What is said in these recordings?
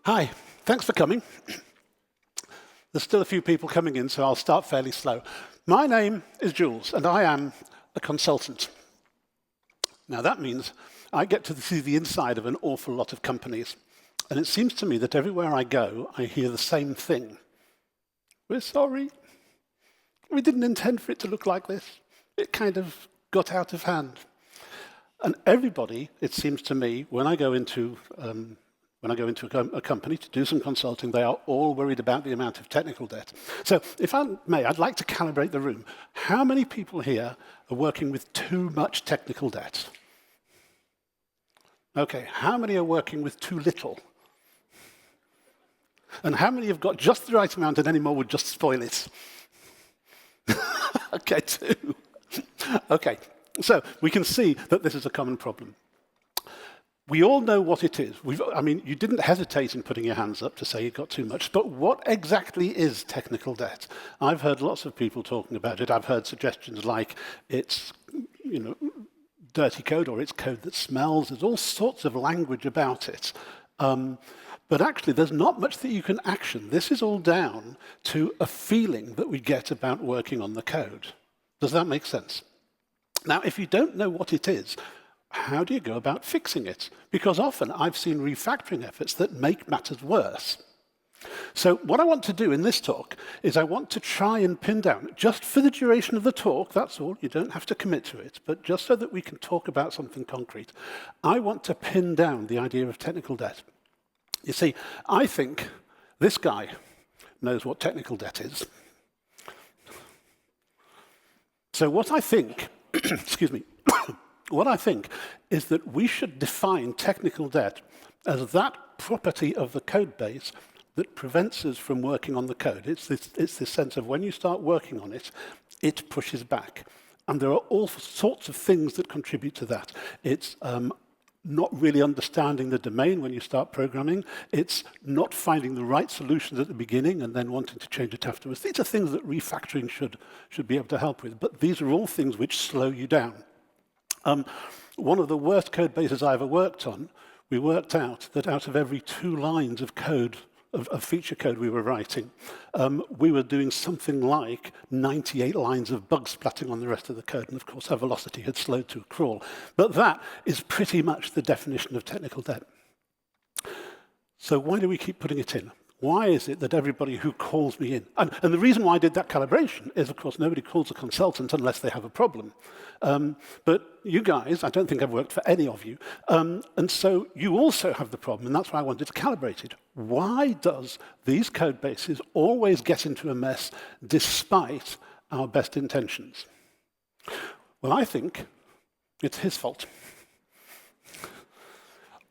Hi, thanks for coming. There's still a few people coming in, so I'll start fairly slow. My name is Jules, and I am a consultant. Now, that means I get to see the inside of an awful lot of companies. And it seems to me that everywhere I go, I hear the same thing. We're sorry. We didn't intend for it to look like this. It kind of got out of hand. And everybody, it seems to me, when I go into a company to do some consulting, they are all worried about the amount of technical debt. So if I may, I'd like to calibrate the room. How many people here are working with too much technical debt? Okay, how many are working with too little? And how many have got just the right amount and any more would just spoil it? Okay, two. Okay, so we can see that this is a common problem. We all know what it is. You didn't hesitate in putting your hands up to say you got too much, but what exactly is technical debt? I've heard lots of people talking about it. I've heard suggestions like it's, dirty code or it's code that smells. There's all sorts of language about it. But actually, there's not much that you can action. This is all down to a feeling that we get about working on the code. Does that make sense? Now, if you don't know what it is, how do you go about fixing it? Because often I've seen refactoring efforts that make matters worse. So what I want to do in this talk is I want to try and pin down, just for the duration of the talk, that's all, you don't have to commit to it, but just so that we can talk about something concrete, I want to pin down the idea of technical debt. You see, I think this guy knows what technical debt is. So what I think, excuse me, what I think is that we should define technical debt as that property of the code base that prevents us from working on the code. It's this sense of when you start working on it, it pushes back. And there are all sorts of things that contribute to that. It's not really understanding the domain when you start programming. It's not finding the right solutions at the beginning and then wanting to change it afterwards. These are things that refactoring should be able to help with. But these are all things which slow you down. One of the worst code bases I ever worked on, we worked out that out of every 2 lines of code, of feature code we were writing, we were doing something like 98 lines of bug splatting on the rest of the code. And of course, our velocity had slowed to a crawl. But that is pretty much the definition of technical debt. So why do we keep putting it in? Why is it that everybody who calls me in, and the reason why I did that calibration is, of course, nobody calls a consultant unless they have a problem. But you guys, I don't think I've worked for any of you, and so you also have the problem, and that's why I wanted to calibrate it. Why does these code bases always get into a mess despite our best intentions? Well, I think it's his fault.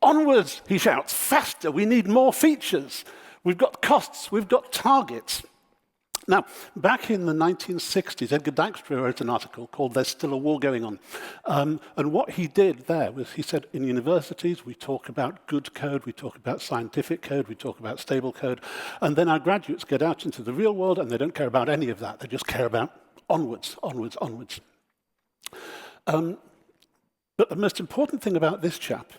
Onwards, he shouts, faster, we need more features. We've got costs, we've got targets. Now, back in the 1960s, Edgar Dijkstra wrote an article called There's Still a War Going On. And what he did there was he said, in universities, we talk about good code, we talk about scientific code, we talk about stable code, and then our graduates get out into the real world and they don't care about any of that. They just care about onwards, onwards, onwards. But the most important thing about this chap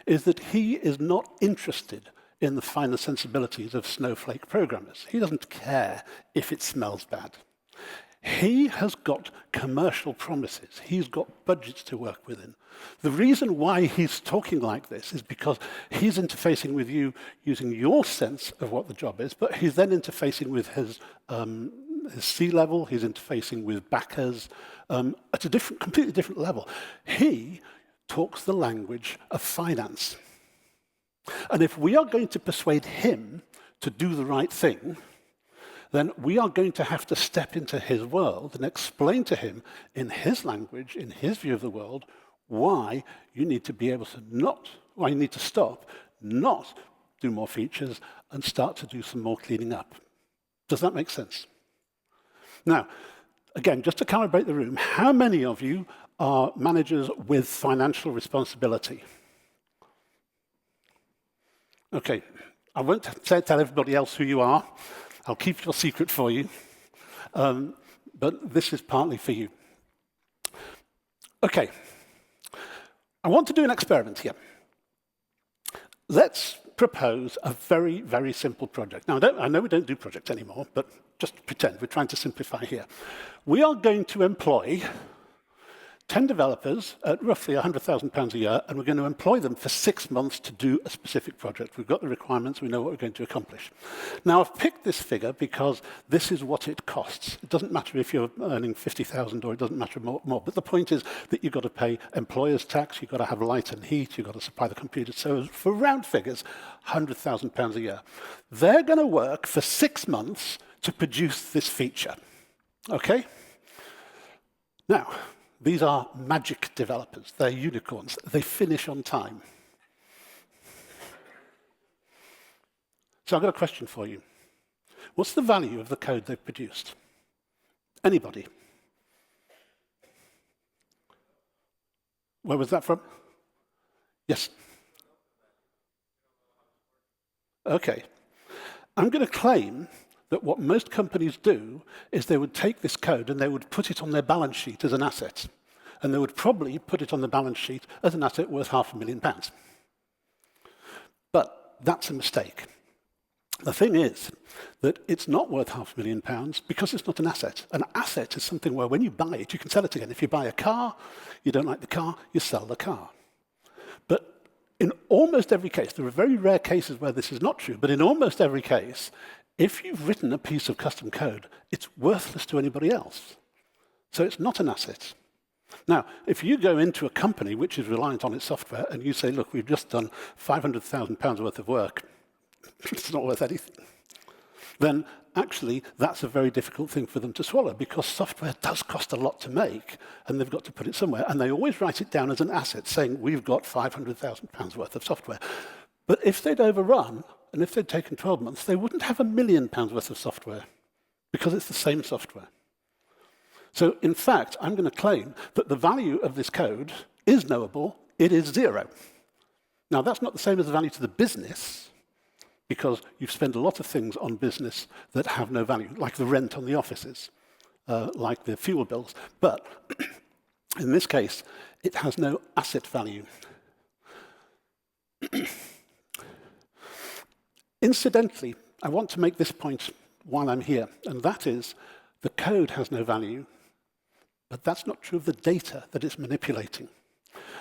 is that he is not interested in the finer sensibilities of snowflake programmers. He doesn't care if it smells bad. He has got commercial promises. He's got budgets to work within. The reason why he's talking like this is because he's interfacing with you using your sense of what the job is, but he's then interfacing with his C-level, he's interfacing with backers at a completely different level. He talks the language of finance. And if we are going to persuade him to do the right thing, then we are going to have to step into his world and explain to him in his language, in his view of the world, why you need to be able to why you need to stop, not do more features, and start to do some more cleaning up. Does that make sense? Now, again, just to calibrate the room, how many of you are managers with financial responsibility? Okay, I won't tell everybody else who you are. I'll keep your secret for you. But this is partly for you. Okay, I want to do an experiment here. Let's propose a very, very simple project. Now, I know we don't do projects anymore, but just pretend. We're trying to simplify here. We are going to employ 10 developers at roughly £100,000 a year, and we're going to employ them for 6 months to do a specific project. We've got the requirements, we know what we're going to accomplish. Now, I've picked this figure because this is what it costs. It doesn't matter if you're earning 50,000 or it doesn't matter more, but the point is that you've got to pay employer's tax, you've got to have light and heat, you've got to supply the computer. So for round figures, £100,000 a year. They're going to work for 6 months to produce this feature, okay? Now, these are magic developers. They're unicorns. They finish on time. So I've got a question for you. What's the value of the code they've produced? Anybody? Where was that from? Yes. Okay. I'm going to claim that what most companies do is they would take this code and they would put it on their balance sheet as an asset. And they would probably put it on the balance sheet as an asset worth £500,000. But that's a mistake. The thing is that it's not worth £500,000 because it's not an asset. An asset is something where when you buy it, you can sell it again. If you buy a car, you don't like the car, you sell the car. But in almost every case, there are very rare cases where this is not true, but in almost every case, if you've written a piece of custom code, it's worthless to anybody else. So it's not an asset. Now, if you go into a company which is reliant on its software and you say, look, we've just done £500,000 worth of work, it's not worth anything, then actually that's a very difficult thing for them to swallow because software does cost a lot to make and they've got to put it somewhere. And they always write it down as an asset, saying we've got £500,000 worth of software. But if they'd overrun, and if they'd taken 12 months, they wouldn't have £1 million worth of software because it's the same software. So in fact, I'm going to claim that the value of this code is knowable, it is 0. Now, that's not the same as the value to the business, because you've spent a lot of things on business that have no value, like the rent on the offices, like the fuel bills. But in this case, it has no asset value. Incidentally, I want to make this point while I'm here, and that is the code has no value, but that's not true of the data that it's manipulating.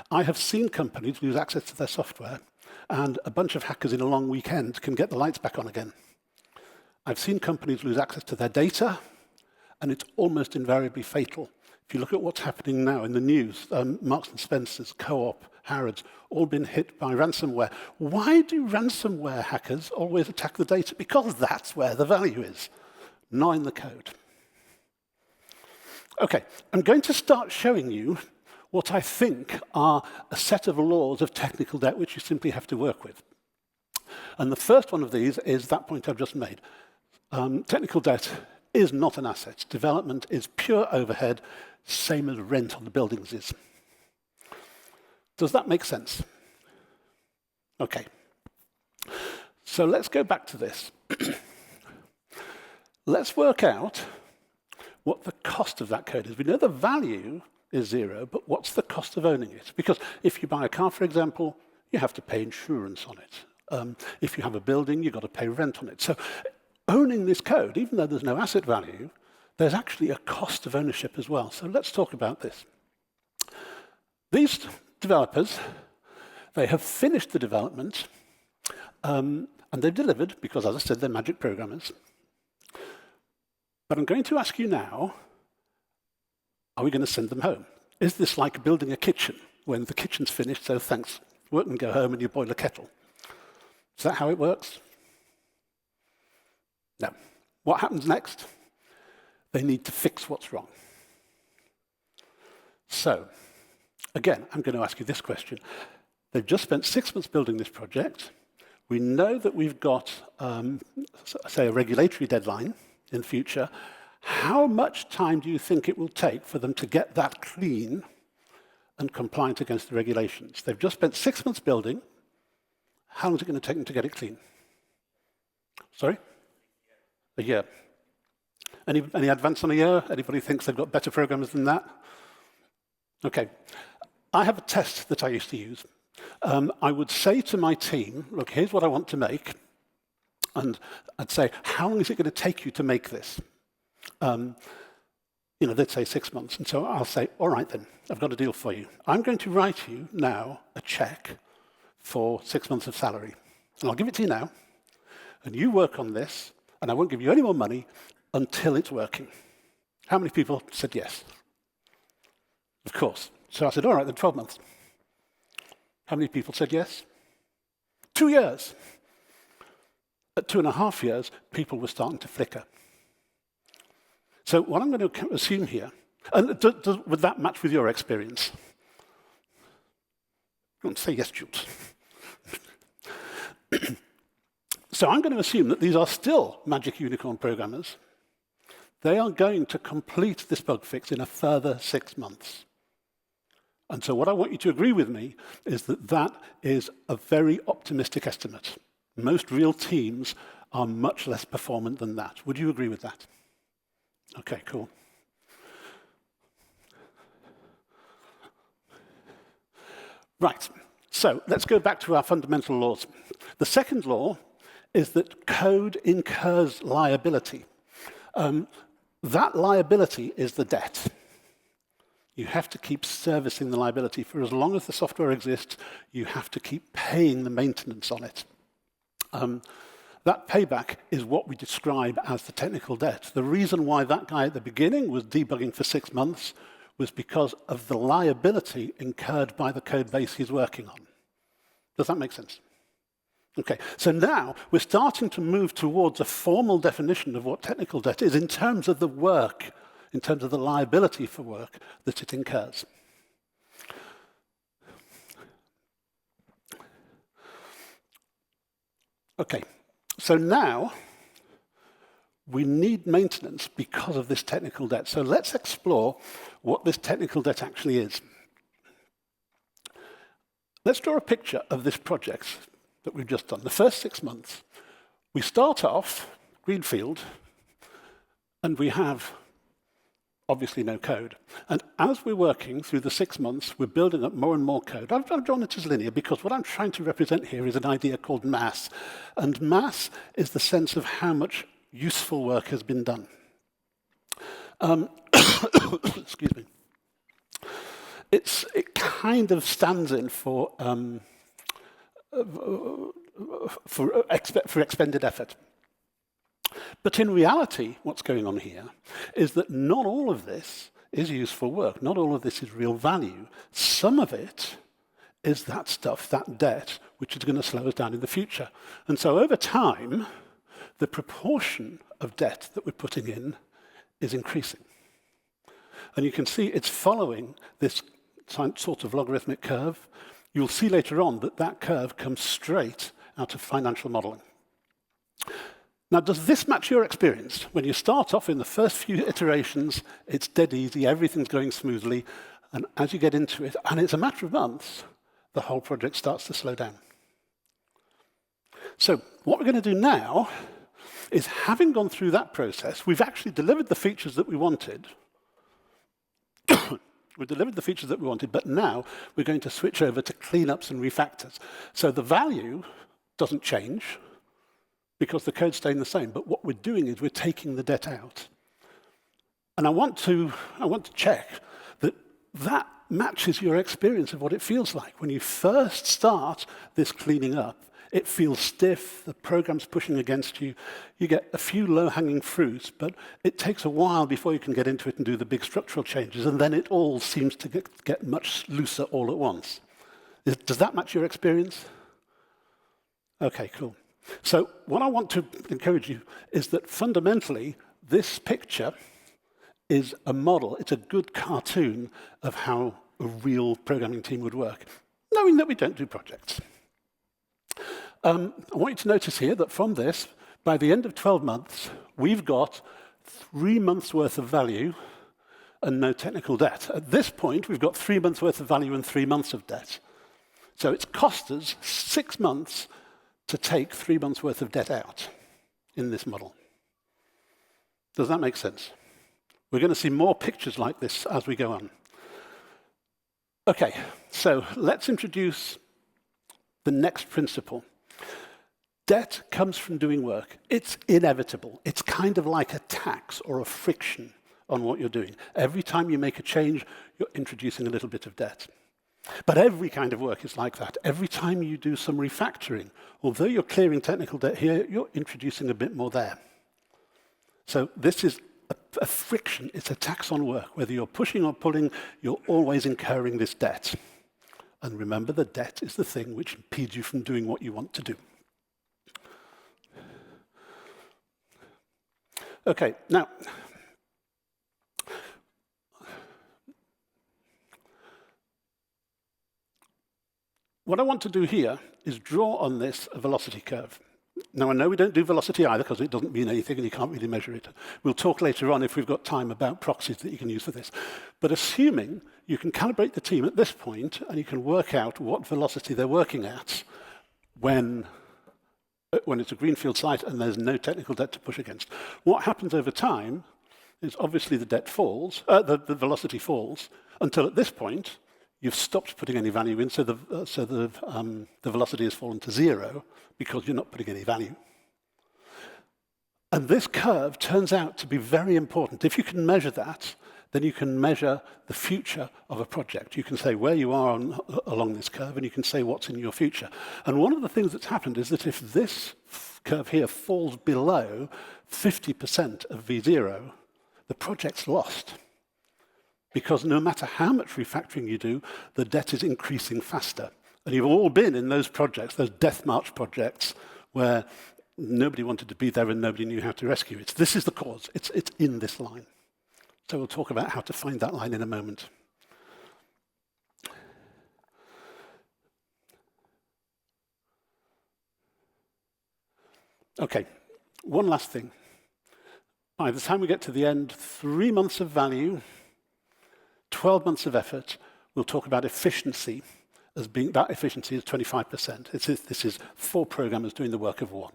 I have seen companies lose access to their software, and a bunch of hackers in a long weekend can get the lights back on again. I've seen companies lose access to their data, and it's almost invariably fatal. If you look at what's happening now in the news, Marks and Spencer's, Co-op, Harrods, all been hit by ransomware. Why do ransomware hackers always attack the data? Because that's where the value is, not in the code. Okay, I'm going to start showing you what I think are a set of laws of technical debt which you simply have to work with. And the first one of these is that point I've just made. Technical debt is not an asset. Development is pure overhead, same as rent on the buildings is. Does that make sense? Okay. So let's go back to this. Let's work out what the cost of that code is. We know the value is 0, but what's the cost of owning it? Because if you buy a car, for example, you have to pay insurance on it. If you have a building, you've got to pay rent on it. So owning this code, even though there's no asset value, there's actually a cost of ownership as well. So let's talk about this. These developers, they have finished the development, and they've delivered, because as I said, they're magic programmers. But I'm going to ask you now, are we going to send them home? Is this like building a kitchen, when the kitchen's finished, so thanks, work and go home and you boil a kettle? Is that how it works? No. What happens next? They need to fix what's wrong. So, again, I'm going to ask you this question. They've just spent 6 months building this project. We know that we've got, say, a regulatory deadline in future. How much time do you think it will take for them to get that clean and compliant against the regulations? They've just spent 6 months building. How long is it going to take them to get it clean? Sorry? A year. Any advance on a year? Anybody thinks they've got better programmers than that? Okay. I have a test that I used to use. I would say to my team, look, here's what I want to make. And I'd say, how long is it going to take you to make this? They'd say 6 months. And so I'll say, all right then, I've got a deal for you. I'm going to write you now a check for 6 months of salary. And I'll give it to you now. And you work on this, and I won't give you any more money until it's working. How many people said yes? Of course. So I said, all right, then 12 months. How many people said yes? 2 years. At 2.5 years, people were starting to flicker. So what I'm going to assume here, and would that match with your experience? Don't say yes, Jules. So I'm going to assume that these are still magic unicorn programmers. They are going to complete this bug fix in a further 6 months. And so what I want you to agree with me is that that is a very optimistic estimate. Most real teams are much less performant than that. Would you agree with that? Okay, cool. Right, so let's go back to our fundamental laws. The second law is that code incurs liability. That liability is the debt. You have to keep servicing the liability. For as long as the software exists, you have to keep paying the maintenance on it. That payback is what we describe as the technical debt. The reason why that guy at the beginning was debugging for 6 months was because of the liability incurred by the code base he's working on. Does that make sense? Okay, so now we're starting to move towards a formal definition of what technical debt is in terms of the work, in terms of the liability for work that it incurs. Okay, so now we need maintenance because of this technical debt. So let's explore what this technical debt actually is. Let's draw a picture of this project that we've just done. The first 6 months, we start off greenfield, and we have obviously no code. And as we're working through the 6 months, we're building up more and more code. I've drawn it as linear because what I'm trying to represent here is an idea called mass. And mass is the sense of how much useful work has been done. Excuse me. It kind of stands in for expended effort. But in reality, what's going on here is that not all of this is useful work. Not all of this is real value. Some of it is that stuff, that debt, which is going to slow us down in the future. And so over time, the proportion of debt that we're putting in is increasing. And you can see it's following this sort of logarithmic curve. You'll see later on that that curve comes straight out of financial modeling. Now, does this match your experience? When you start off in the first few iterations, it's dead easy, everything's going smoothly, and as you get into it, and it's a matter of months, the whole project starts to slow down. So what we're going to do now is, having gone through that process, we've actually delivered the features that we wanted. We delivered the features that we wanted, but now we're going to switch over to cleanups and refactors. So the value doesn't change because the code's staying the same, but what we're doing is we're taking the debt out. And I want to check that that matches your experience of what it feels like. When you first start this cleaning up, it feels stiff, the program's pushing against you, you get a few low-hanging fruits, but it takes a while before you can get into it and do the big structural changes, and then it all seems to get much looser all at once. Does that match your experience? Okay, cool. So what I want to encourage you is that fundamentally, this picture is a model, it's a good cartoon of how a real programming team would work, knowing that we don't do projects. I want you to notice here that from this, by the end of 12 months, we've got 3 months' worth of value and no technical debt. At this point, we've got 3 months' worth of value and 3 months of debt. So it's cost us 6 months to take 3 months' worth of debt out in this model. Does that make sense? We're going to see more pictures like this as we go on. Okay, so let's introduce the next principle. Debt comes from doing work. It's inevitable. It's kind of like a tax or a friction on what you're doing. Every time you make a change, you're introducing a little bit of debt. But every kind of work is like that. Every time you do some refactoring, although you're clearing technical debt here, you're introducing a bit more there. So this is a friction. It's a tax on work. Whether you're pushing or pulling, you're always incurring this debt. And remember, the debt is the thing which impedes you from doing what you want to do. Okay, now, what I want to do here is draw on this a velocity curve. Now, I know we don't do velocity either because it doesn't mean anything and you can't really measure it. We'll talk later on, if we've got time, about proxies that you can use for this. But assuming you can calibrate the team at this point and you can work out what velocity they're working at when it's a greenfield site and there's no technical debt to push against. What happens over time is obviously the debt falls, the velocity falls, until at this point, you've stopped putting any value in, so the velocity has fallen to 0 because you're not putting any value. And this curve turns out to be very important. If you can measure that, then you can measure the future of a project. You can say where you are along this curve, and you can say what's in your future. And one of the things that's happened is that if this curve here falls below 50% of V0, the project's lost. Because no matter how much refactoring you do, the debt is increasing faster. And you've all been in those projects, those death march projects, where nobody wanted to be there and nobody knew how to rescue it. This is the cause. It's in this line. So we'll talk about how to find that line in a moment. Okay, one last thing. By the time we get to the end, 3 months of value, 12 months of effort. We'll talk about efficiency as being, that efficiency is 25%. This is 4 programmers doing the work of 1.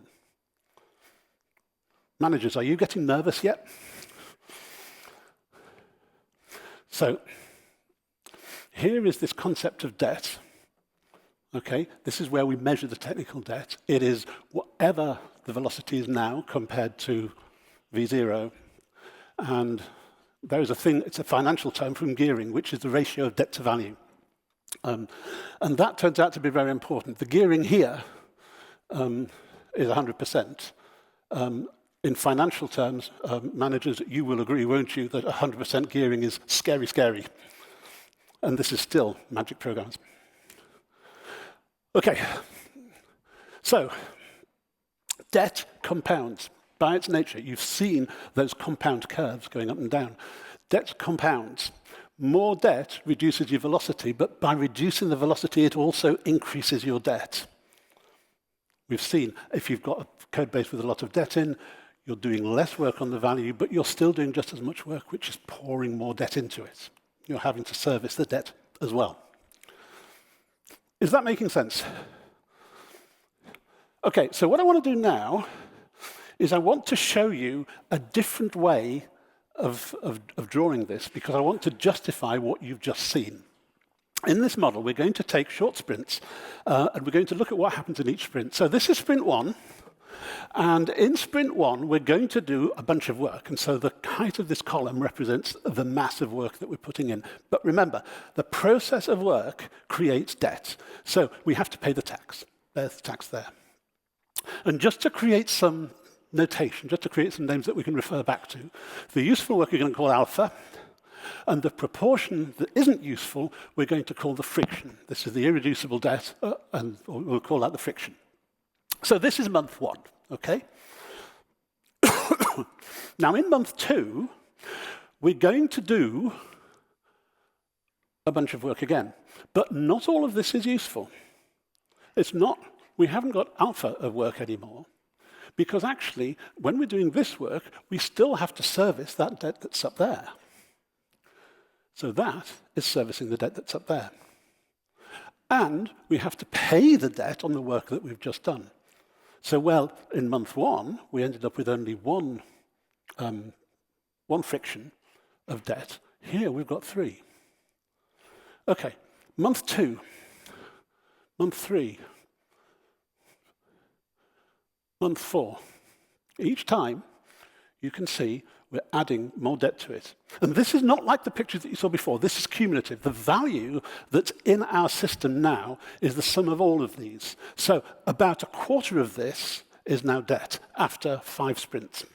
Managers, are you getting nervous yet? So here is this concept of debt. Okay, this is where we measure the technical debt. It is whatever the velocity is now compared to V0. And there is a thing, it's a financial term from gearing, which is the ratio of debt to value. And that turns out to be very important. The gearing here is 100%. In financial terms, managers, you will agree, won't you, that 100% gearing is scary, scary. And this is still magic programs. Okay, so debt compounds. By its nature, you've seen those compound curves going up and down. Debt compounds. More debt reduces your velocity, but by reducing the velocity, it also increases your debt. We've seen if you've got a code base with a lot of debt in, you're doing less work on the value, but you're still doing just as much work, which is pouring more debt into it. You're having to service the debt as well. Is that making sense? Okay, so what I want to do now is I want to show you a different way of drawing this, because I want to justify what you've just seen. In this model, we're going to take short sprints, and we're going to look at what happens in each sprint. So this is sprint 1, and in sprint 1, we're going to do a bunch of work. And so the height of this column represents the mass of work that we're putting in. But remember, the process of work creates debt. So we have to pay the tax. There's the tax there. And just to create some notation, just to create some names that we can refer back to, the useful work we're going to call alpha, and the proportion that isn't useful, we're going to call the friction. This is the irreducible debt, and we'll call that the friction. So this is month 1, okay? Now in month 2, we're going to do a bunch of work again, but not all of this is useful. It's not, we haven't got alpha of work anymore, because actually, when we're doing this work, we still have to service that debt that's up there. So that is servicing the debt that's up there. And we have to pay the debt on the work that we've just done. So, well, in month 1, we ended up with only one friction of debt. Here, we've got 3. Okay, month 2, month 3, month 4. Each time, you can see we're adding more debt to it. And this is not like the pictures that you saw before. This is cumulative. The value that's in our system now is the sum of all of these. So about a quarter of this is now debt after 5 sprints.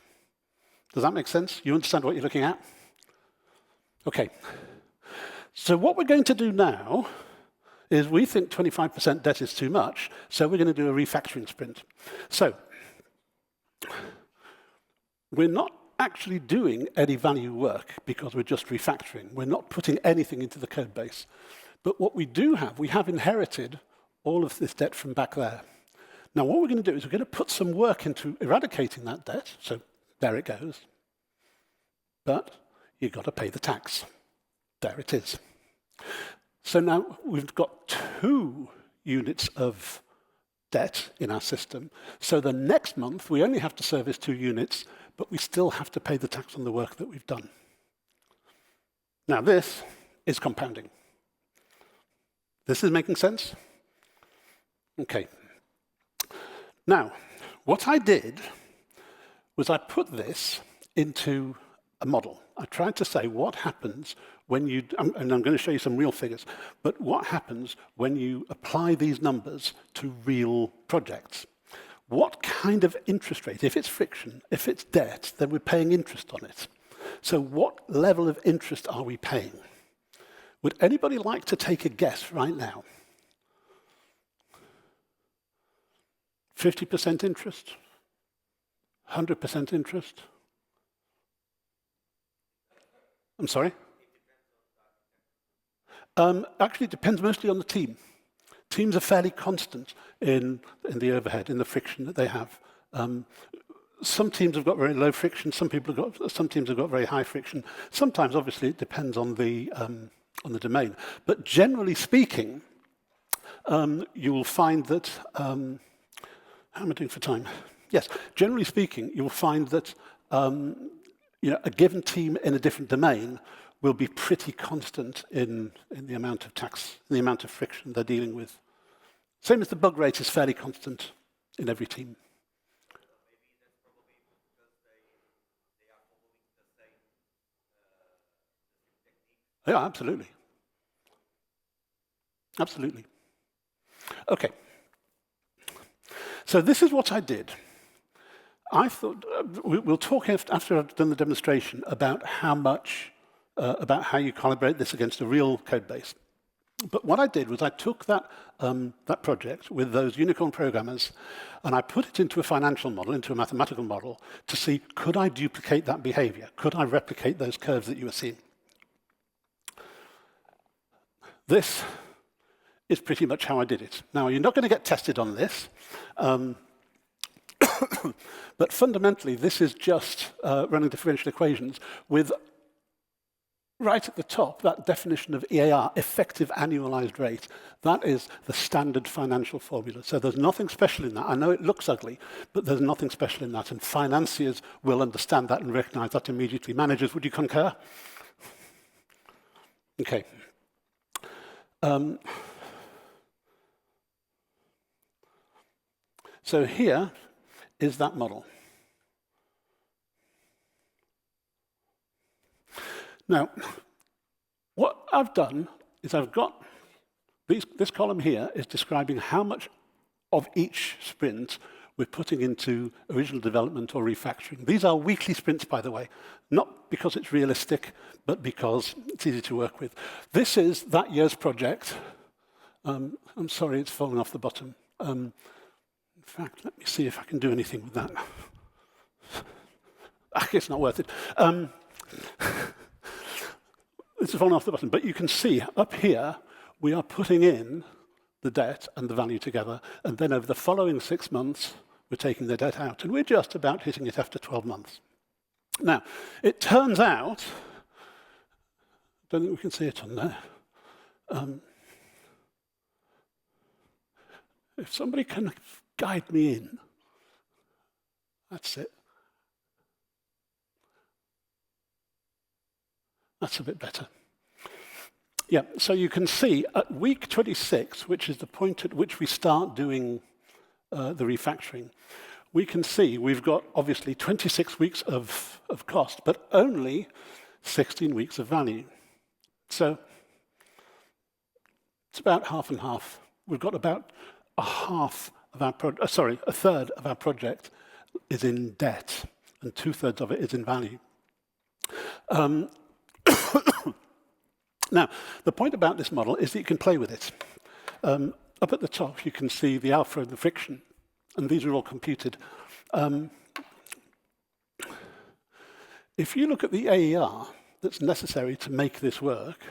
Does that make sense? You understand what you're looking at? Okay. So what we're going to do now is we think 25% debt is too much, so we're going to do a refactoring sprint. So we're not actually doing any value work because we're just refactoring. We're not putting anything into the code base. But what we do have, we have inherited all of this debt from back there. Now what we're going to do is we're going to put some work into eradicating that debt, so there it goes. But you've got to pay the tax. There it is. So now we've got 2 units of debt in our system. So the next month, we only have to service 2 units, but we still have to pay the tax on the work that we've done. Now this is compounding. This is making sense? Okay. Now, what I did was I put this into a model. I tried to say what happens when you, and I'm going to show you some real figures, but what happens when you apply these numbers to real projects? What kind of interest rate? If it's friction, if it's debt, then we're paying interest on it. So what level of interest are we paying? Would anybody like to take a guess right now? 50% interest? 100% interest? I'm sorry? Actually, it depends mostly on the team. Teams are fairly constant in the overhead, in the friction that they have. Some teams have got very low friction. Some teams have got very high friction. Sometimes, obviously, it depends on the domain. But generally speaking, you will find that. How am I doing for time? Yes. Generally speaking, you will find that a given team in a different domain will be pretty constant in the amount of tax, the amount of friction they're dealing with. Same as the bug rate is fairly constant in every team. Maybe that's probably because they are following the same technique. Yeah, absolutely. Absolutely. Okay. So this is what I did. I thought we'll talk after I've done the demonstration about how you calibrate this against a real code base. But what I did was I took that project with those unicorn programmers and I put it into a financial model, into a mathematical model, to see, could I duplicate that behavior? Could I replicate those curves that you were seeing? This is pretty much how I did it. Now, you're not going to get tested on this. But fundamentally, this is just running differential equations with, right at the top, that definition of EAR, effective annualized rate. That is the standard financial formula. So there's nothing special in that. I know it looks ugly, but there's nothing special in that. And financiers will understand that and recognize that immediately. Managers, would you concur? Okay. So here is that model. Now, what I've done is I've got this column here is describing how much of each sprint we're putting into original development or refactoring. These are weekly sprints, by the way, not because it's realistic, but because it's easy to work with. This is that year's project. I'm sorry, it's fallen off the bottom. In fact, let me see if I can do anything with that. It's not worth it. This is falling off the bottom, but you can see up here, we are putting in the debt and the value together, and then over the following 6 months, we're taking the debt out, and we're just about hitting it after 12 months. Now, it turns out, I don't think we can see it on there. If somebody can guide me in, that's it. That's a bit better. Yeah, so you can see at week 26, which is the point at which we start doing the refactoring, we can see we've got obviously 26 weeks of cost, but only 16 weeks of value. So it's about half and half. We've got about a third of our project is in debt, and 2/3 of it is in value. Now, the point about this model is that you can play with it. Up at the top, you can see the alpha and the friction, and these are all computed. If you look at the AER that's necessary to make this work,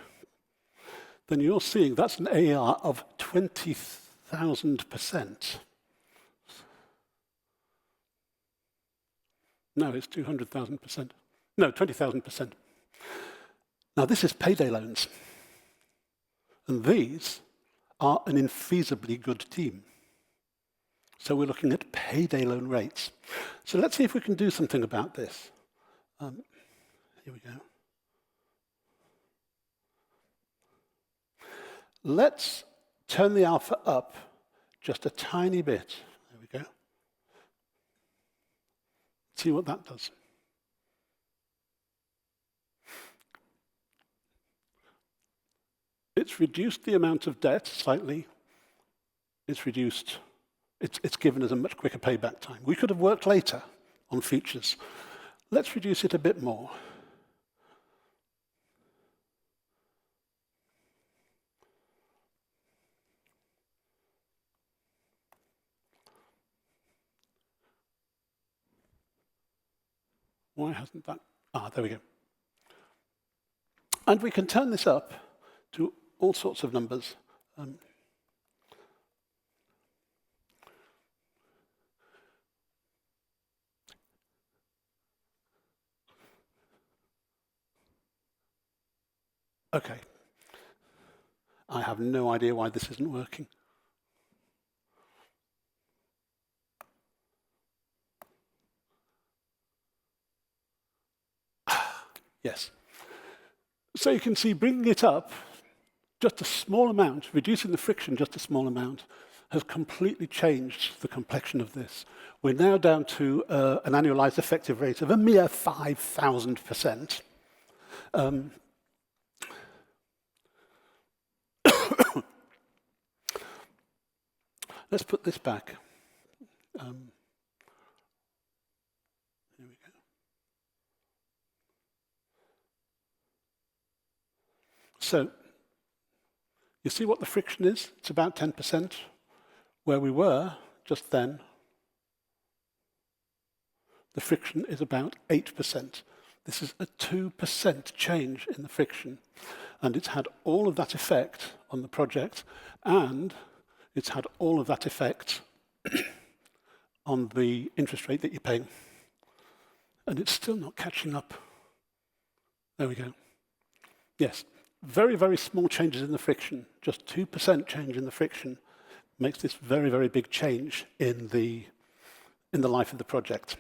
then you're seeing that's an AER of 20,000%. No, it's 200,000%. No, 20,000%. Now, this is payday loans. And these are an infeasibly good team. So we're looking at payday loan rates. So let's see if we can do something about this. Here we go. Let's turn the alpha up just a tiny bit. There we go. See what that does. It's reduced the amount of debt slightly. It's given us a much quicker payback time. We could have worked later on features. Let's reduce it a bit more. Why hasn't that? There we go. And we can turn this up to all sorts of numbers. Okay. I have no idea why this isn't working. Yes. So you can see bringing it up just a small amount, reducing the friction just a small amount, has completely changed the complexion of this. We're now down to an annualized effective rate of a mere 5,000%. Let's put this back. Here we go. So you see what the friction is? It's about 10%. Where we were just then, the friction is about 8%. This is a 2% change in the friction. And it's had all of that effect on the project, and it's had all of that effect on the interest rate that you're paying. And it's still not catching up. There we go. Yes, very, very small changes in the friction. Just 2% change in the friction makes this very, very big change in the life of the project.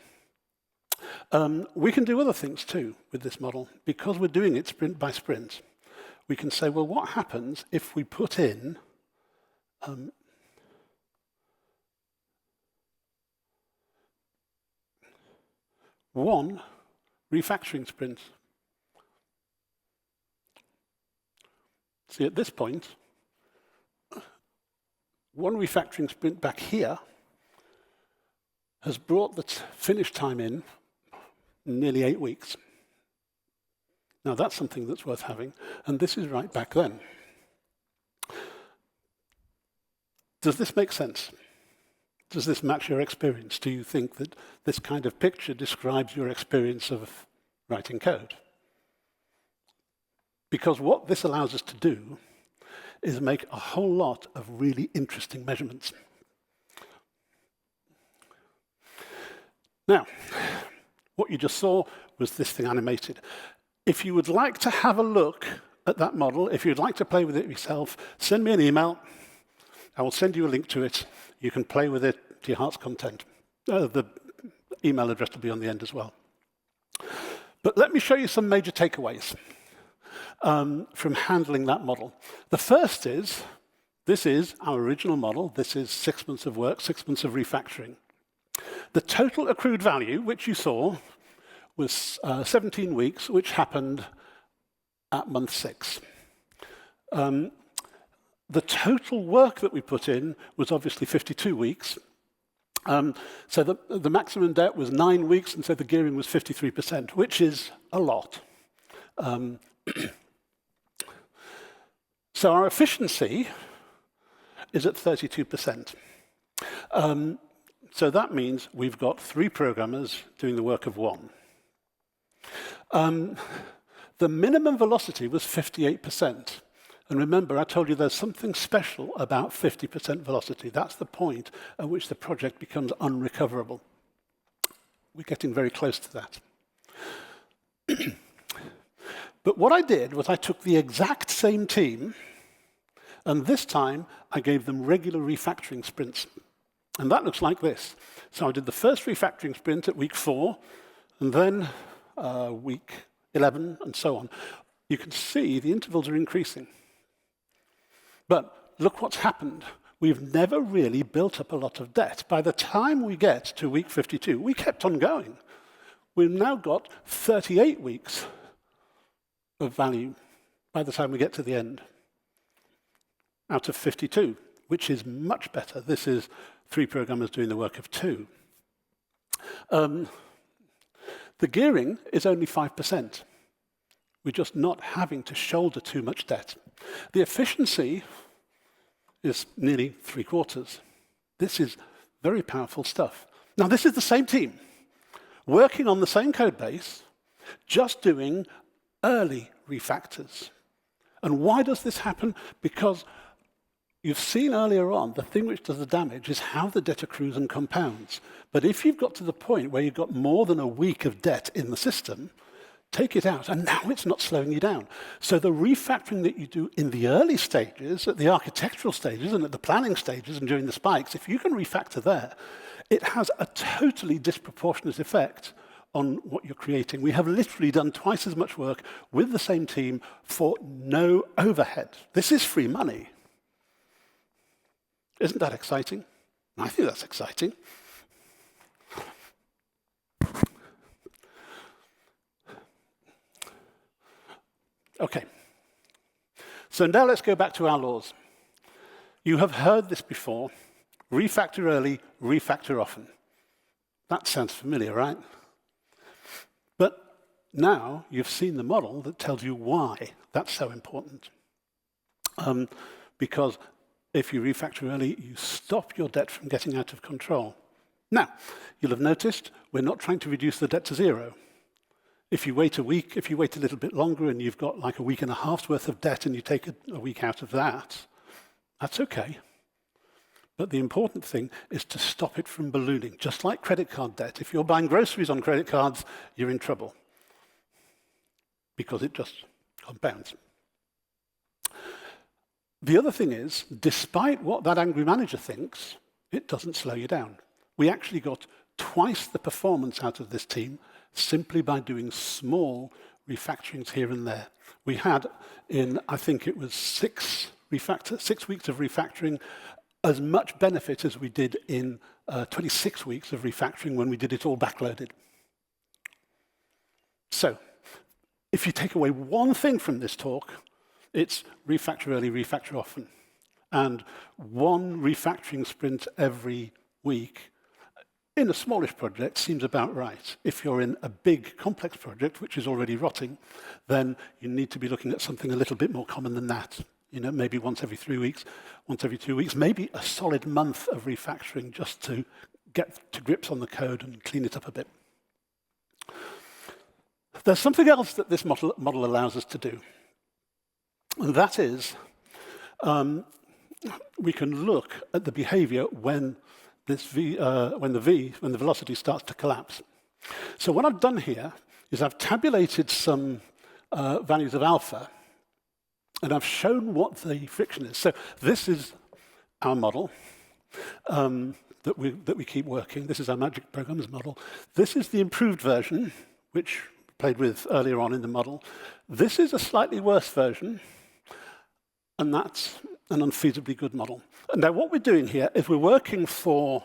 We can do other things too with this model. Because we're doing it sprint by sprint, we can say, well, what happens if we put in one refactoring sprint? See, at this point, one refactoring sprint back here has brought the finish time in nearly 8 weeks. Now, that's something that's worth having, and this is right back then. Does this make sense? Does this match your experience? Do you think that this kind of picture describes your experience of writing code? Because what this allows us to do is make a whole lot of really interesting measurements. Now, what you just saw was this thing animated. If you would like to have a look at that model, if you'd like to play with it yourself, send me an email. I will send you a link to it. You can play with it to your heart's content. The email address will be on the end as well. But let me show you some major takeaways from handling that model. The first is, this is our original model. This is 6 months of work, 6 months of refactoring. The total accrued value, which you saw, was 17 weeks, which happened at month 6. The total work that we put in was obviously 52 weeks. So the maximum debt was 9 weeks, and so the gearing was 53%, which is a lot. So our efficiency is at 32%. So that means we've got 3 programmers doing the work of 1. The minimum velocity was 58%. And remember, I told you there's something special about 50% velocity. That's the point at which the project becomes unrecoverable. We're getting very close to that. But what I did was I took the exact same team, and this time I gave them regular refactoring sprints. And that looks like this. So I did the first refactoring sprint at week 4, and then week 11, and so on. You can see the intervals are increasing. But look what's happened. We've never really built up a lot of debt. By the time we get to week 52, we kept on going. We've now got 38 weeks of value by the time we get to the end, out of 52, which is much better. This is 3 programmers doing the work of 2. The gearing is only 5%. We're just not having to shoulder too much debt. The efficiency is nearly 3/4. This is very powerful stuff. Now, this is the same team, working on the same code base, just doing early refactors. And why does this happen? Because you've seen earlier on, the thing which does the damage is how the debt accrues and compounds. But if you've got to the point where you've got more than a week of debt in the system, take it out, and now it's not slowing you down. So the refactoring that you do in the early stages, at the architectural stages, and at the planning stages, and during the spikes, if you can refactor there, it has a totally disproportionate effect on what you're creating. We have literally done twice as much work with the same team for no overhead. This is free money. Isn't that exciting? I think that's exciting. Okay. So now let's go back to our laws. You have heard this before. Refactor early, refactor often. That sounds familiar, right? But now you've seen the model that tells you why that's so important. Because if you refactor early, you stop your debt from getting out of control. Now, you'll have noticed we're not trying to reduce the debt to 0. If you wait a week, if you wait a little bit longer and you've got like a week and a half's worth of debt and you take a week out of that, that's okay. But the important thing is to stop it from ballooning, just like credit card debt. If you're buying groceries on credit cards, you're in trouble because it just compounds. The other thing is, despite what that angry manager thinks, it doesn't slow you down. We actually got twice the performance out of this team simply by doing small refactorings here and there. We had in, I think it was 6 weeks of refactoring, as much benefit as we did in 26 weeks of refactoring when we did it all backloaded. So, if you take away one thing from this talk, it's refactor early, refactor often. And 1 refactoring sprint every week in a smallish project seems about right. If you're in a big, complex project, which is already rotting, then you need to be looking at something a little bit more common than that. You know, maybe once every 3 weeks, once every 2 weeks, maybe a solid month of refactoring just to get to grips on the code and clean it up a bit. There's something else that this model allows us to do. And that is, we can look at the behavior when the velocity starts to collapse. So what I've done here is I've tabulated some values of alpha, and I've shown what the friction is. So this is our model that we keep working. This is our magic programs model. This is the improved version, which we played with earlier on in the model. This is a slightly worse version, and that's an unfeasibly good model. And now what we're doing here is we're working for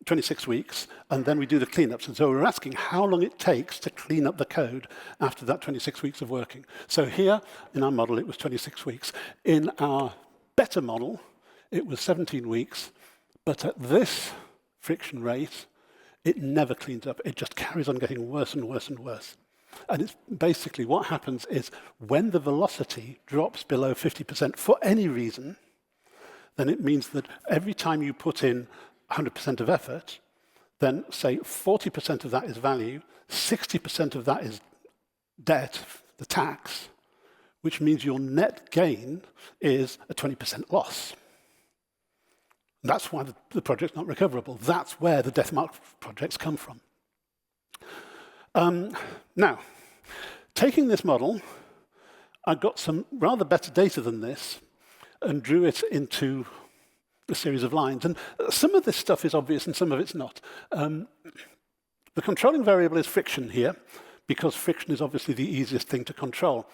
26 weeks, and then we do the cleanups. And so we're asking how long it takes to clean up the code after that 26 weeks of working. So here, in our model, it was 26 weeks. In our better model, it was 17 weeks, but at this friction rate, it never cleans up. It just carries on getting worse and worse and worse. And it's basically what happens is when the velocity drops below 50% for any reason, then it means that every time you put in 100% of effort, then say 40% of that is value, 60% of that is debt, the tax, which means your net gain is a 20% loss. That's why the project's not recoverable. That's where the death mark projects come from. Now, taking this model, I got some rather better data than this and drew it into a series of lines. And some of this stuff is obvious and some of it's not. The controlling variable is friction here, because friction is obviously the easiest thing to control.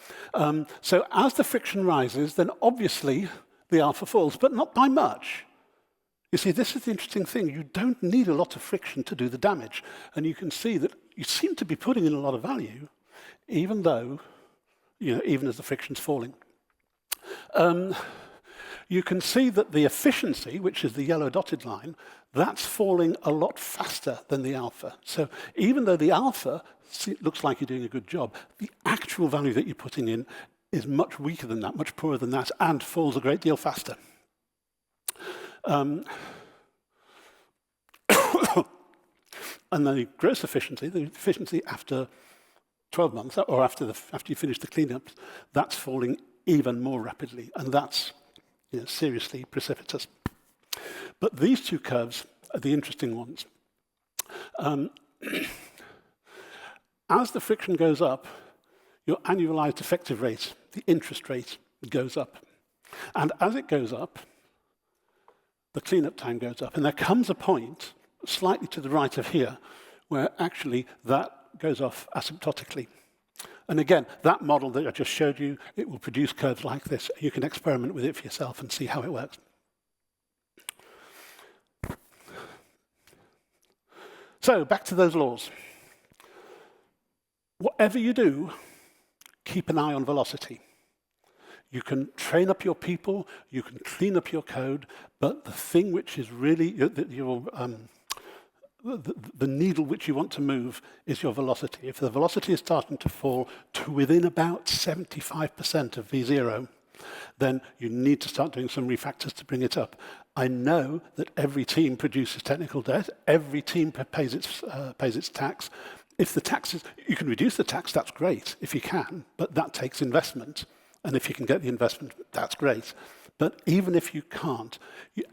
So as the friction rises, then obviously the alpha falls, but not by much. You see, this is the interesting thing. You don't need a lot of friction to do the damage. And you can see that you seem to be putting in a lot of value, even though, even as the friction's falling. You can see that the efficiency, which is the yellow dotted line, that's falling a lot faster than the alpha. So even though the alpha looks like you're doing a good job, the actual value that you're putting in is much weaker than that, much poorer than that, and falls a great deal faster. And the gross efficiency, the efficiency after 12 months, or after you finish the cleanups, that's falling even more rapidly, and that's seriously precipitous. But these two curves are the interesting ones. As the friction goes up, your annualized effective rate, the interest rate, goes up. And as it goes up, the cleanup time goes up. And there comes a point, slightly to the right of here, where actually that goes off asymptotically. And again, that model that I just showed you, it will produce curves like this. You can experiment with it for yourself and see how it works. So back to those laws. Whatever you do, keep an eye on velocity. You can train up your people, you can clean up your code, but the thing which is really the needle which you want to move is your velocity. If the velocity is starting to fall to within about 75% of V0, then you need to start doing some refactors to bring it up. I know that every team produces technical debt, every team pays its tax. If the tax is, you can reduce the tax, that's great, if you can, but that takes investment. And if you can get the investment, that's great. But even if you can't,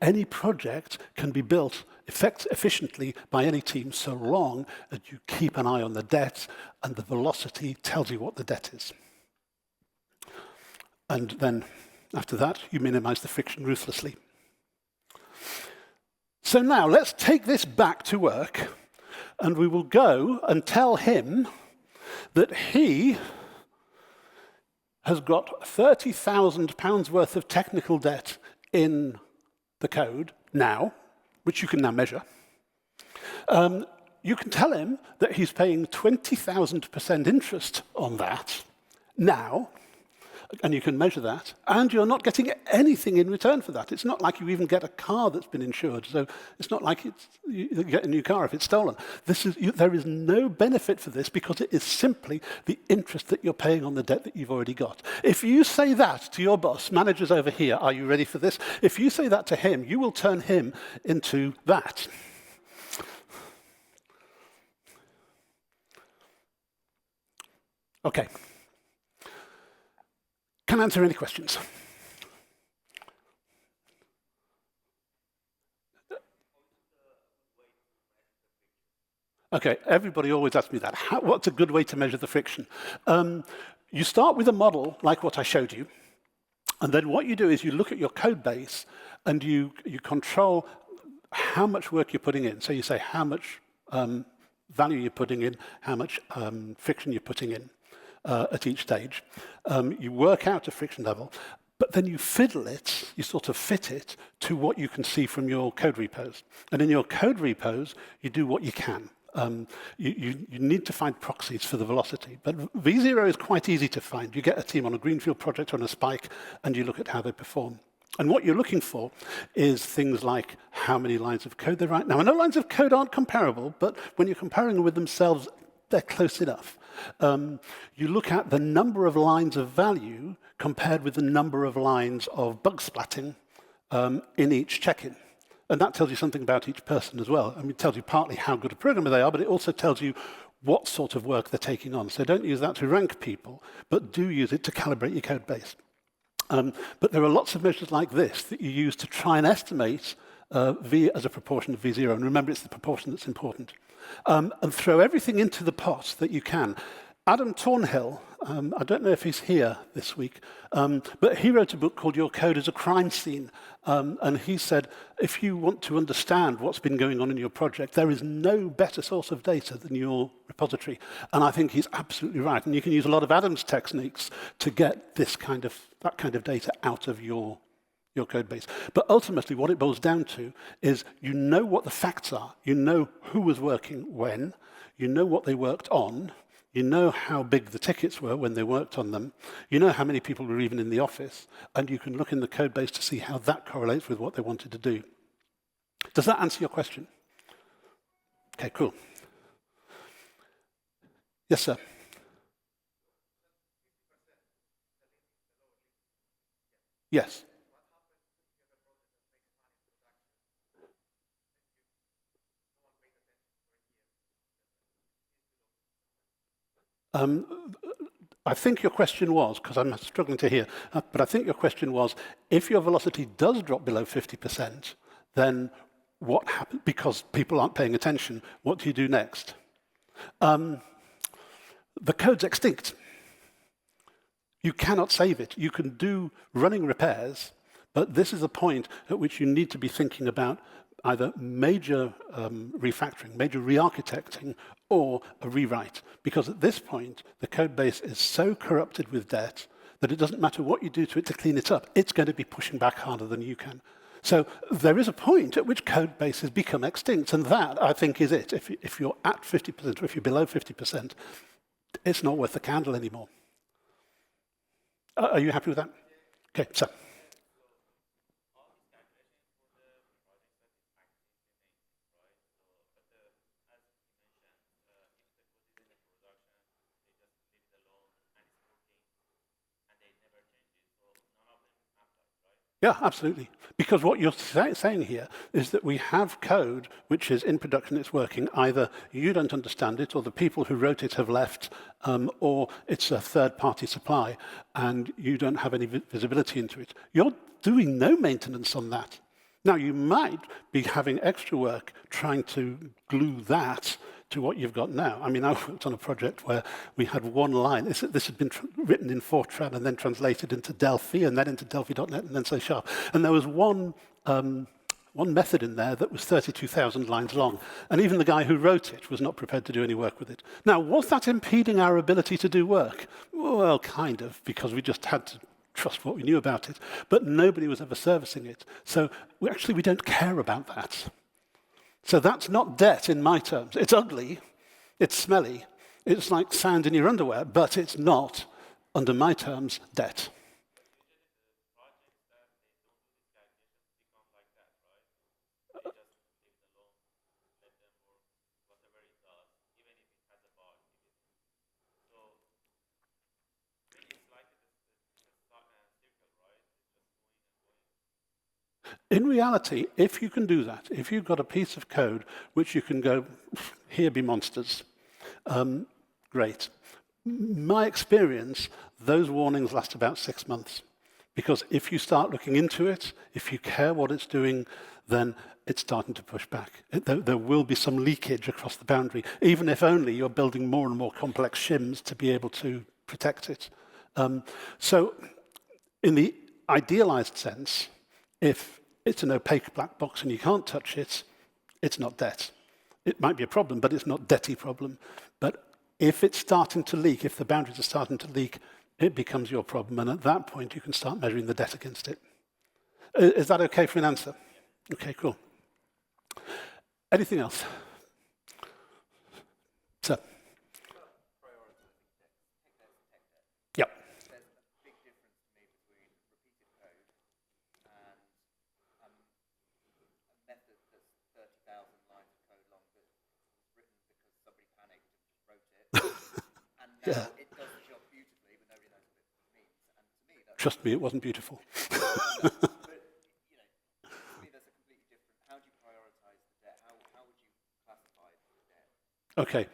any project can be built efficiently by any team so long as you keep an eye on the debt and the velocity tells you what the debt is. And then after that, you minimize the friction ruthlessly. So now let's take this back to work and we will go and tell him that he has got £30,000 worth of technical debt in the code now, which you can now measure. You can tell him that he's paying 20,000% interest on that now, and you can measure that, and you're not getting anything in return for that. It's not like you even get a car that's been insured, so it's not like you get a new car if it's stolen. There is no benefit for this because it is simply the interest that you're paying on the debt that you've already got. If you say that to your boss, managers over here, are you ready for this? If you say that to him, you will turn him into that. Okay. Can I answer any questions? Okay, everybody always asks me that. What's a good way to measure the friction? You start with a model like what I showed you, and then what you do is you look at your code base and you control how much work you're putting in. So you say how much value you're putting in, how much friction you're putting in at each stage. You work out a friction level, But then you fiddle it, you sort of fit it to what you can see from your code repos. And in your code repos, you do what you can. You need to find proxies for the velocity. But V0 is quite easy to find. You get a team on a greenfield project or on a spike, and you look at how they perform. And what you're looking for is things like how many lines of code they write. Now, I know lines of code aren't comparable, but when you're comparing them with themselves, they're close enough. You look at the number of lines of value compared with the number of lines of bug splatting in each check-in. And that tells you something about each person as well. I mean, it tells you partly how good a programmer they are, but it also tells you what sort of work they're taking on. So don't use that to rank people, but do use it to calibrate your code base. But there are lots of measures like this that you use to try and estimate V as a proportion of V0. And remember, it's the proportion that's important. And throw everything into the pot that you can. Adam Thornhill, I don't know if he's here this week, but he wrote a book called Your Code is a Crime Scene. And he said, if you want to understand what's been going on in your project, there is no better source of data than your repository. And I think he's absolutely right. And you can use a lot of Adam's techniques to get that kind of data out of your code base. But ultimately, what it boils down to is you know what the facts are. You know who was working when. You know what they worked on. You know how big the tickets were when they worked on them. You know how many people were even in the office. And you can look in the code base to see how that correlates with what they wanted to do. Does that answer your question? Okay, cool. Yes, sir. Yes. I think your question was, because I'm struggling to hear, but I think your question was, if your velocity does drop below 50%, then what happens? Because people aren't paying attention, what do you do next? The code's extinct. You cannot save it. You can do running repairs, but this is a point at which you need to be thinking about either major refactoring, major re-architecting, or a rewrite. Because at this point, the code base is so corrupted with debt that it doesn't matter what you do to it to clean it up. It's going to be pushing back harder than you can. So there is a point at which code bases become extinct, and that, I think, is it. If you're at 50% or if you're below 50%, it's not worth the candle anymore. Are you happy with that? Okay, so. Yeah, absolutely. Because what you're saying here is that we have code which is in production, it's working. Either you don't understand it, or the people who wrote it have left, or it's a third-party supply, and you don't have any visibility into it. You're doing no maintenance on that. Now, you might be having extra work trying to glue that to what you've got now. I mean, I worked on a project where we had one line. This had been written in Fortran and then translated into Delphi and then into Delphi.NET and then C#. And there was one method in there that was 32,000 lines long. And even the guy who wrote it was not prepared to do any work with it. Now, was that impeding our ability to do work? Well, kind of, because we just had to trust what we knew about it. But nobody was ever servicing it. So we don't care about that. So that's not debt in my terms. It's ugly, it's smelly, it's like sand in your underwear, but it's not, under my terms, debt. In reality, if you can do that, if you've got a piece of code which you can go, here be monsters, great. My experience, those warnings last about 6 months. Because if you start looking into it, if you care what it's doing, then it's starting to push back. There will be some leakage across the boundary, even if only you're building more and more complex shims to be able to protect it. So in the idealized sense, if it's an opaque black box and you can't touch it, it's not debt. It might be a problem, but it's not debty problem. But if it's starting to leak, if the boundaries are starting to leak, it becomes your problem, and at that point you can start measuring the debt against it. Is that okay for an answer? Okay, cool. Anything else? So. Yep. There's a big difference to me between repeated code and a method that's 30,000 lines of code long that was written because somebody panicked and just wrote it, and now it does the job beautifully, but nobody knows what it means. And to me, that's Trust me, it wasn't beautiful. but to me, that's a completely different. How do you prioritize the debt? How would you classify the debt? Okay.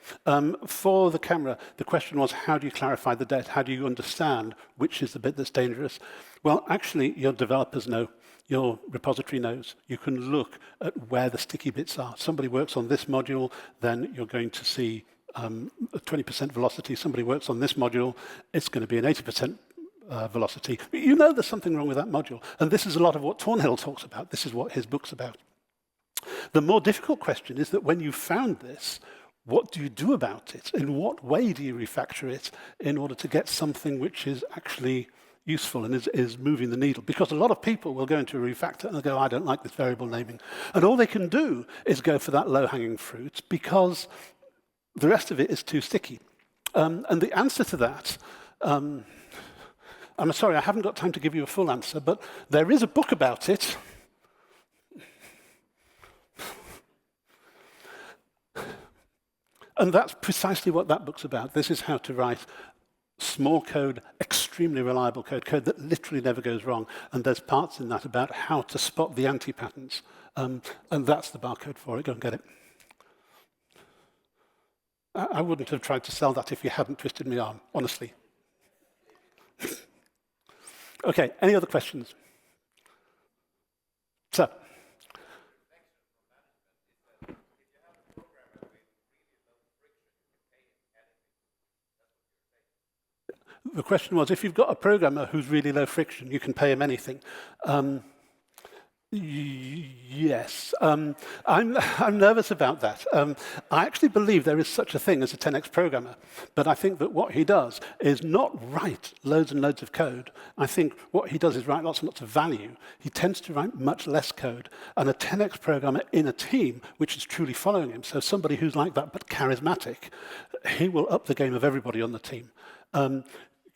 For the camera, the question was, how do you clarify the debt? How do you understand which is the bit that's dangerous? Well, actually, your developers know. Your repository knows. You can look at where the sticky bits are. Somebody works on this module, then you're going to see a 20% velocity. Somebody works on this module, it's going to be an 80% velocity. You know there's something wrong with that module. And this is a lot of what Thornhill talks about. This is what his book's about. The more difficult question is that when you've found this, what do you do about it? In what way do you refactor it in order to get something which is actually useful and is moving the needle? Because a lot of people will go into a refactor and they'll go, I don't like this variable naming. And all they can do is go for that low-hanging fruit because the rest of it is too sticky. And the answer to that, I'm sorry, I haven't got time to give you a full answer, but there is a book about it. And that's precisely what that book's about. This is how to write small code, extremely reliable code, code that literally never goes wrong. And there's parts in that about how to spot the anti-patterns. And that's the barcode for it. Go and get it. I wouldn't have tried to sell that if you hadn't twisted my arm, honestly. Okay, any other questions? So. The question was, if you've got a programmer who's really low friction, you can pay him anything. Yes. I'm nervous about that. I actually believe there is such a thing as a 10x programmer, but I think that what he does is not write loads and loads of code. I think what he does is write lots and lots of value. He tends to write much less code. And a 10x programmer in a team, which is truly following him, so somebody who's like that but charismatic, he will up the game of everybody on the team.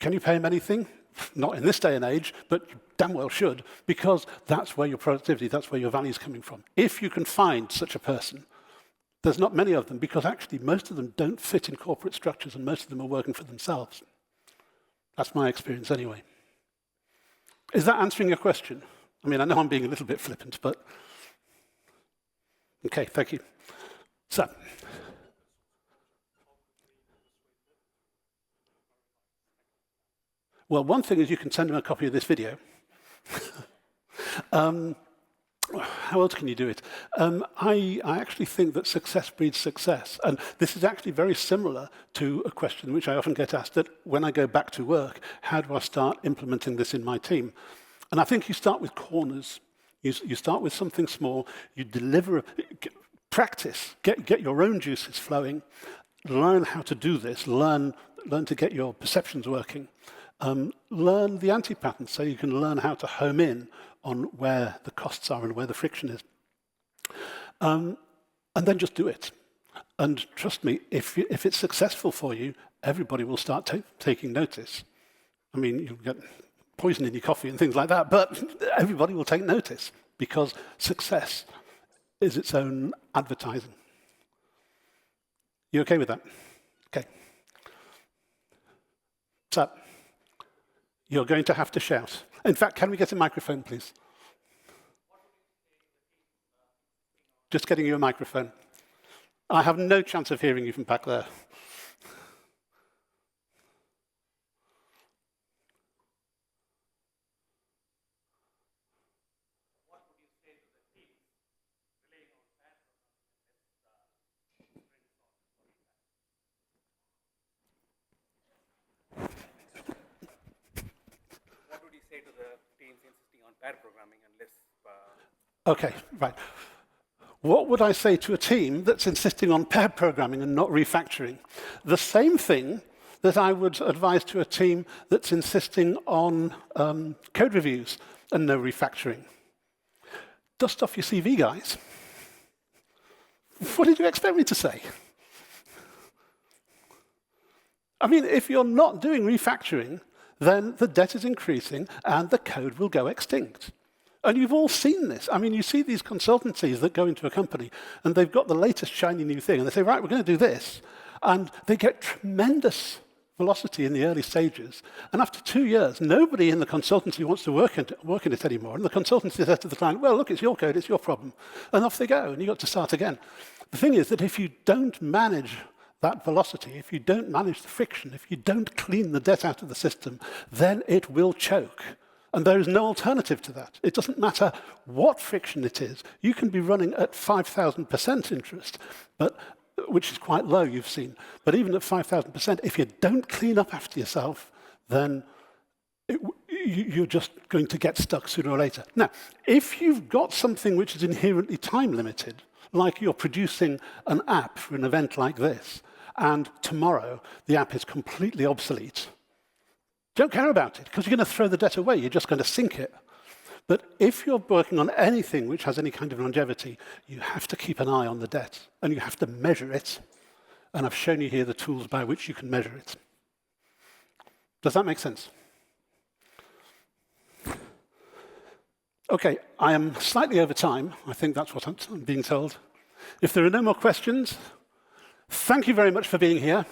Can you pay him anything? Not in this day and age, but you damn well should, because that's where your productivity, that's where your value is coming from. If you can find such a person, there's not many of them, because actually most of them don't fit in corporate structures and most of them are working for themselves. That's my experience anyway. Is that answering your question? I mean, I know I'm being a little bit flippant, but okay, thank you. So. Well, one thing is you can send them a copy of this video. How else can you do it? I actually think that success breeds success. And this is actually very similar to a question which I often get asked, that when I go back to work, how do I start implementing this in my team? And I think you start with corners. You start with something small, you deliver, practice, get your own juices flowing, learn how to do this, learn to get your perceptions working. Learn the anti-patterns so you can learn how to home in on where the costs are and where the friction is. And then just do it. And trust me, if it's successful for you, everybody will start taking notice. I mean, you'll get poison in your coffee and things like that, but everybody will take notice because success is its own advertising. You okay with that? Okay. So. You're going to have to shout. In fact, can we get a microphone, please? Just getting you a microphone. I have no chance of hearing you from back there. What would you say to the teams relying on that What would you say to the teams insisting on pair programming and less? Okay, right. What would I say to a team that's insisting on pair programming and not refactoring? The same thing that I would advise to a team that's insisting on code reviews and no refactoring? Dust off your CV, guys. What did you expect me to say? I mean, if you're not doing refactoring, then the debt is increasing and the code will go extinct. And you've all seen this. I mean, you see these consultancies that go into a company and they've got the latest shiny new thing and they say, right, we're going to do this. And they get tremendous velocity in the early stages. And after 2 years, nobody in the consultancy wants to work in it anymore. And the consultancy says to the client, well, look, it's your code, it's your problem. And off they go, and you've got to start again. The thing is that if you don't manage that velocity, if you don't manage the friction, if you don't clean the debt out of the system, then it will choke. And there is no alternative to that. It doesn't matter what friction it is. You can be running at 5,000% interest, which is quite low, you've seen. But even at 5,000%, if you don't clean up after yourself, then you're just going to get stuck sooner or later. Now, if you've got something which is inherently time limited, like you're producing an app for an event like this, and tomorrow the app is completely obsolete, don't care about it, because you're going to throw the debt away. You're just going to sink it. But if you're working on anything which has any kind of longevity, you have to keep an eye on the debt, and you have to measure it. And I've shown you here the tools by which you can measure it. Does that make sense? OK, I am slightly over time. I think that's what I'm being told. If there are no more questions, thank you very much for being here.